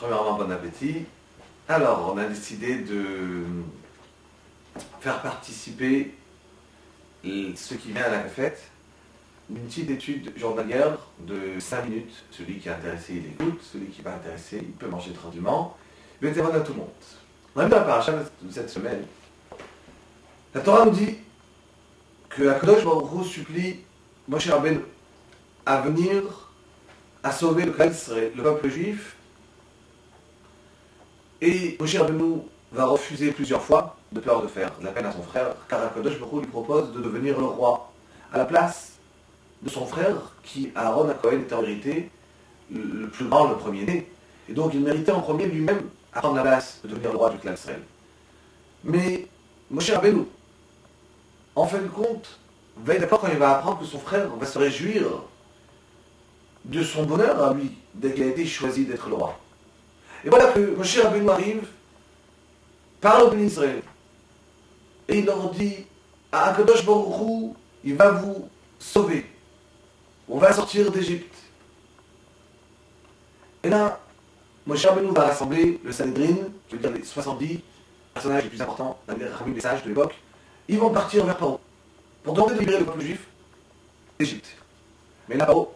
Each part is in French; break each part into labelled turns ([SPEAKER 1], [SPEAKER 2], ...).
[SPEAKER 1] Premièrement, bon appétit. Alors, on a décidé de faire participer ceux qui viennent à la fête d'une petite étude journalière de 5 minutes. Celui qui est intéressé, il écoute. Celui qui n'est pas intéressé, il peut manger tranquillement. Il va témoigner à tout le monde. On a vu dans la paracha de cette semaine. La Torah nous dit que Akadosh Baruch Hu supplie Moshe Rabbeinu à venir à sauver le peuple juif. Et Moshe Rabbeinu va refuser plusieurs fois, de peur de faire de la peine à son frère, car Akadosh Baruch Hu lui propose de devenir le roi, à la place de son frère, qui, Aaron HaKohen, était en vérité le plus grand, le premier-né. Et donc il méritait en premier lui-même à prendre la place de devenir le roi du clan d'Israël. Mais Moshe Rabbeinu, en fin de compte, va être d'accord quand il va apprendre que son frère va se réjouir de son bonheur à lui, dès qu'il a été choisi d'être le roi. Et voilà que Moshe Rabbeinu arrive, parle au peuple d'Israël, et il leur dit, à Akadosh Baruch Hu, il va vous sauver. On va sortir d'Égypte. Et là, Moshe Rabbeinu va rassembler le Sanhedrin, qui veut dire les 70 personnages les plus importants, les sages de l'époque. Ils vont partir vers Paro, pour demander de libérer le peuple juif d'Égypte. Mais là, Paro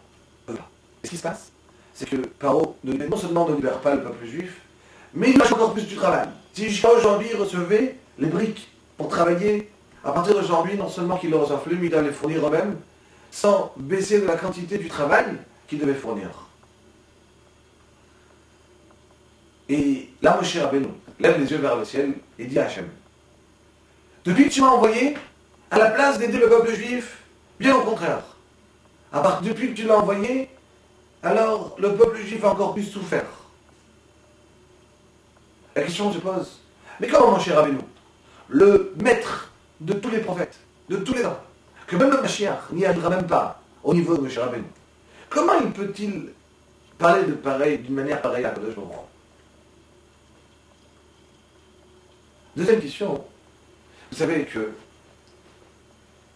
[SPEAKER 1] ne veut pas. Et ce qui se passe, c'est que Paro non seulement ne libère pas le peuple juif, mais il lâche encore plus du travail. Si jusqu'à aujourd'hui il recevait les briques pour travailler, à partir d'aujourd'hui, non seulement qu'il ne reçoivent plus, mais il doit les fournir eux-mêmes, sans baisser de la quantité du travail qu'ils devaient fournir. Et là, Moshe Rabbeinu lève les yeux vers le ciel et dit à Hachem, depuis que tu m'as envoyé, à la place d'aider le peuple juif, bien au contraire. Depuis que tu l'as envoyé, alors le peuple juif a encore plus souffert. La question se pose, mais comment Moshe Rabbeinu, le maître de tous les prophètes, de tous les temps, que même le Mashiach n'y arrivera même pas au niveau de Moshe Rabbeinu, comment il peut-il parler d'une manière pareille à Kadosh Baruch Hu? Deuxième question, vous savez que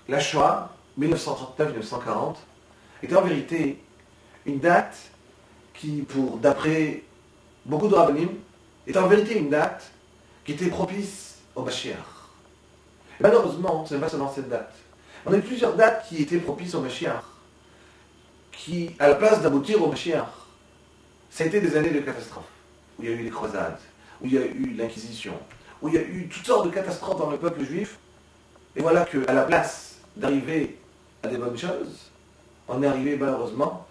[SPEAKER 1] la Shoah, 1939-1940, était en vérité une date qui, d'après beaucoup de rabbinim, était en vérité une date qui était propice au Mashiach. Et malheureusement, ce n'est pas seulement cette date. On a eu plusieurs dates qui étaient propices au Mashiach, qui, à la place d'aboutir au Mashiach, ça a été des années de catastrophes, où il y a eu les croisades, où il y a eu l'Inquisition, où il y a eu toutes sortes de catastrophes dans le peuple juif. Et voilà qu'à la place d'arriver à des bonnes choses, on est arrivé malheureusement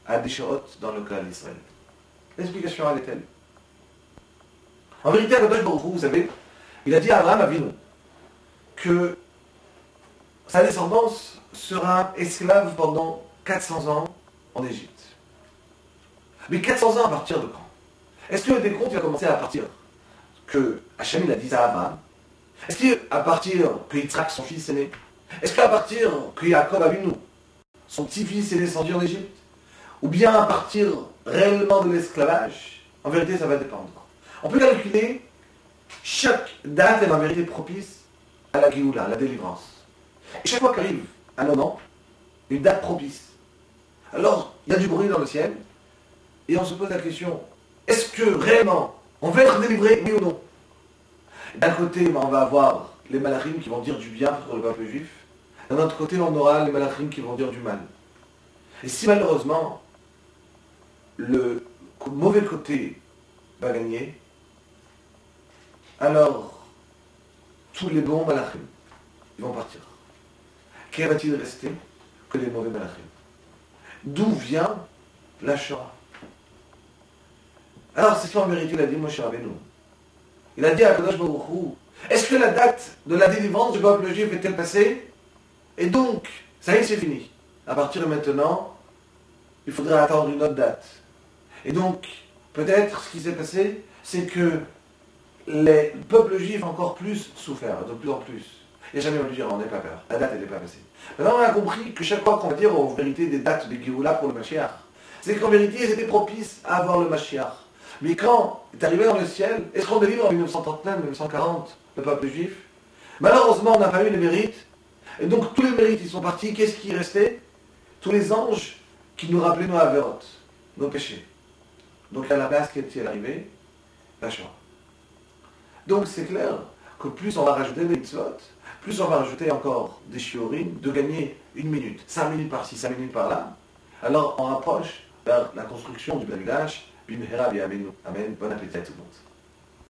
[SPEAKER 1] à des choses dans le cas d'Israël. L'explication, elle est telle. En vérité, Akadosh Baruch Hu, vous savez, il a dit à Abraham Avinu que sa descendance sera esclave pendant 400 ans en Égypte. Mais 400 ans à partir de quand? Est-ce que le décompte va commencer à partir que Hachem il a dit ça à Abraham? Est-ce qu'à partir que Yitzhak, son fils, est né? Est-ce qu'à partir que Yaakov Avinu, son petit-fils, est descendu en Égypte? Ou bien à partir réellement de l'esclavage? En vérité, ça va dépendre. On peut calculer chaque date est en vérité propice à la Géoula, à la délivrance. Et chaque fois qu'arrive un moment, une date propice, alors il y a du bruit dans le ciel, et on se pose la question, est-ce que réellement on va être délivré, oui ou non? D'un côté, on va avoir les malachim qui vont dire du bien pour le peuple juif. D'un autre côté, on aura les malachim qui vont dire du mal. Et si malheureusement, le mauvais côté va gagner, alors tous les bons malachim, ils vont partir. Qu'en va-t-il rester que les mauvais malachim? D'où vient la Shoah? Alors, c'est ce qu'en vérité il a dit Moshe Rabbeinu. Il a dit à Akadosh Baruch Hu, est-ce que la date de la délivrance du peuple juif est-elle passée? Et donc, ça y est, c'est fini. À partir de maintenant, il faudrait attendre une autre date. Et donc, peut-être, ce qui s'est passé, c'est que le peuple juif a encore plus souffert, de plus en plus. Il n'y a jamais voulu dire, on n'est pas peur. La date, elle n'est pas passée. Maintenant, on a compris que chaque fois qu'on va dire en vérité des dates de Géoula pour le Mashiach, c'est qu'en vérité, ils étaient propices à avoir le Mashiach. Mais quand est arrivé dans le ciel, est-ce qu'on délivre en 1939, 1940 le peuple juif? Malheureusement, on n'a pas eu les mérites. Et donc, tous les mérites, ils sont partis. Qu'est-ce qui restait? Tous les anges qui nous rappelaient nos avérotes, nos péchés. Donc à la base, qu'est-il arrivé? La Shoah. Donc c'est clair que plus on va rajouter des mitzvot, plus on va rajouter encore des shiurim, de gagner 1 minute, 5 minutes par-ci, 5 minutes par-là. Alors on rapproche vers la construction du Beth Amikdash, Bimhera B'Yameinu. Amen. Bon appétit à tout le monde.